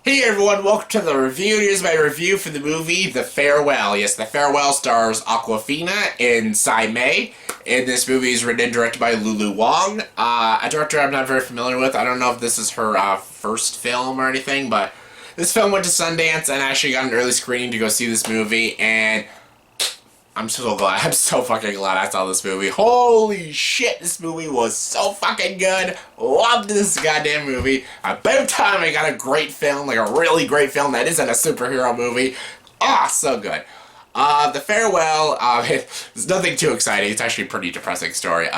Hey everyone, welcome to the review. Here's my review for the movie The Farewell. Yes, The Farewell stars Awkwafina and Tza Ma. And this movie is written and directed by Lulu Wang, a director I'm not very familiar with. I don't know if this is her first film or anything, but this film went to Sundance and I actually got an early screening to go see this movie, and I'm so glad. I'm so fucking glad I saw this movie. Holy shit, this movie was so fucking good. Loved this goddamn movie. About time I got a great film, like a really great film that isn't a superhero movie. So good. The Farewell, it's nothing too exciting. It's actually a pretty depressing story.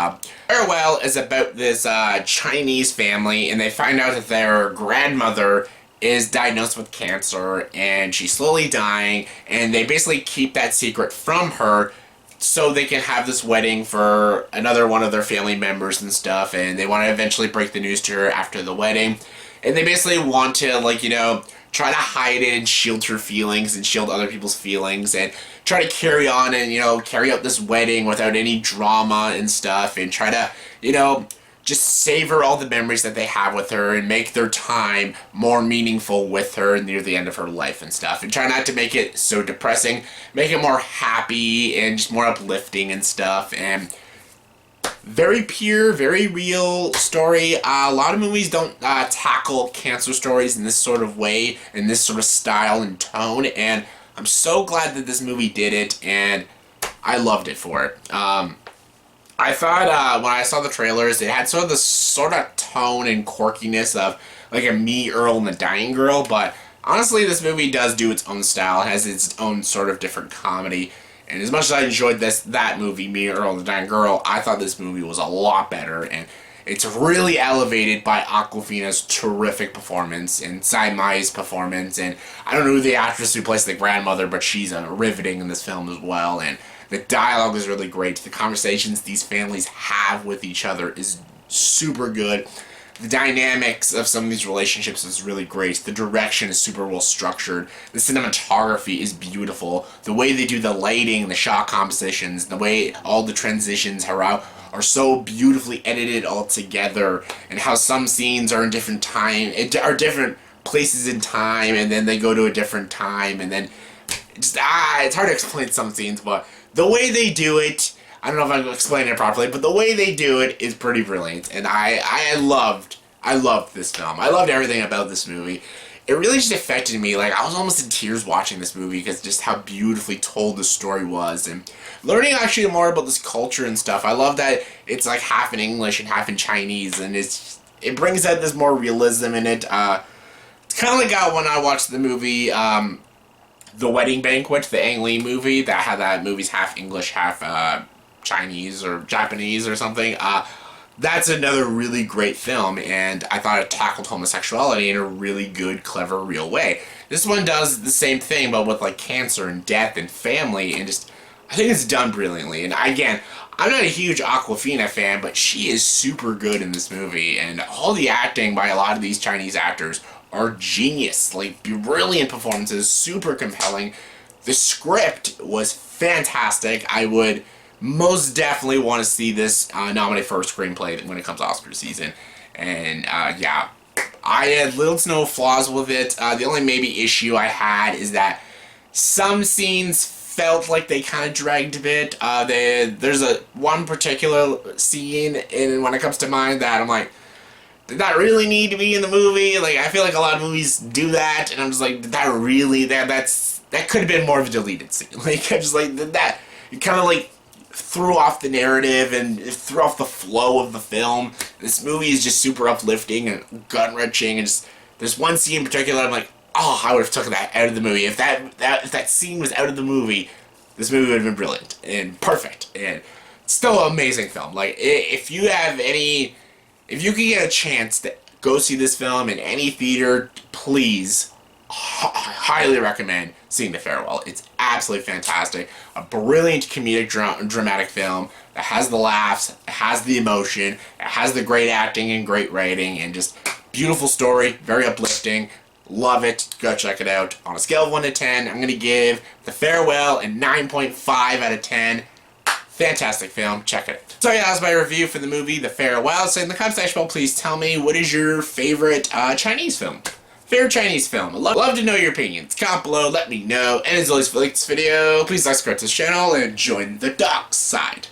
Farewell is about this Chinese family, and they find out that their grandmother is diagnosed with cancer and she's slowly dying, and they basically keep that secret from her so they can have this wedding for another one of their family members and stuff, and they want to eventually break the news to her after the wedding, and they basically want to, like, you know, try to hide it and shield her feelings and shield other people's feelings and try to carry on and, you know, carry out this wedding without any drama and stuff, and try to, you know, just savor all the memories that they have with her and make their time more meaningful with her near the end of her life and stuff. And try not to make it so depressing, make it more happy and just more uplifting and stuff. And very pure, very real story. A lot of movies don't tackle cancer stories in this sort of way, in this sort of style and tone. And I'm so glad that this movie did it, and I loved it for it. I thought when I saw the trailers, it had sort of the sort of tone and quirkiness of like a Me, Earl, and the Dying Girl, but honestly this movie does do its own style. It has its own sort of different comedy, and as much as I enjoyed that movie, Me, Earl, and the Dying Girl, I thought this movie was a lot better, and it's really elevated by Awkwafina's terrific performance and Tza Ma's performance, and I don't know who the actress who plays the grandmother, but she's riveting in this film as well, and the dialogue is really great. The conversations these families have with each other is super good. The dynamics of some of these relationships is really great. The direction is super well structured. The cinematography is beautiful. The way they do the lighting, the shot compositions, the way all the transitions are so beautifully edited all together, and how some scenes are in different time, are different places in time, and then they go to a different time, and then it's hard to explain some scenes, but the way they do it, I don't know if I'm explaining it properly, but the way they do it is pretty brilliant, and I loved this film. I loved everything about this movie. It really just affected me. Like, I was almost in tears watching this movie because just how beautifully told the story was, and learning actually more about this culture and stuff. I love that it's like half in English and half in Chinese, and it brings out this more realism in it. It's kind of like when I watched the movie The Wedding Banquet, the Ang Lee movie, that movie's half English, half Chinese or Japanese or something. That's another really great film, and I thought it tackled homosexuality in a really good, clever, real way. This one does the same thing, but with like cancer and death and family, and just, I think it's done brilliantly. And again, I'm not a huge Awkwafina fan, but she is super good in this movie, and all the acting by a lot of these Chinese actors are genius. Like, brilliant performances, super compelling. The script was fantastic. I would most definitely want to see this nominated for a screenplay when it comes to Oscar season. And yeah, I had little to no flaws with it. The only maybe issue I had is that some scenes felt like they kind of dragged a bit. There's one particular scene when it comes to mind that I'm like, did that really need to be in the movie? Like, I feel like a lot of movies do that, and I'm just like, did that really, that could have been more of a deleted scene. Like, I'm just like, that, it kind of like threw off the narrative and it threw off the flow of the film. This movie is just super uplifting and gut-wrenching, and just, there's one scene in particular I'm like, oh, I would have took that out of the movie. If that scene was out of the movie, this movie would have been brilliant and perfect, and still an amazing film. Like, if you can get a chance to go see this film in any theater, please, highly recommend seeing The Farewell. It's absolutely fantastic. A brilliant comedic dramatic film that has the laughs, it has the emotion, it has the great acting and great writing, and just beautiful story, very uplifting. Love it. Go check it out. On a scale of 1 to 10, I'm going to give The Farewell a 9.5 out of 10. Fantastic film. Check it out. So yeah, that was my review for the movie The Farewell. So in the comment section below, please tell me, what is your favorite Chinese film? Favorite Chinese film? I'd love to know your opinions. Comment below, let me know. And as always, if you like this video, please subscribe to this channel and join the dark side.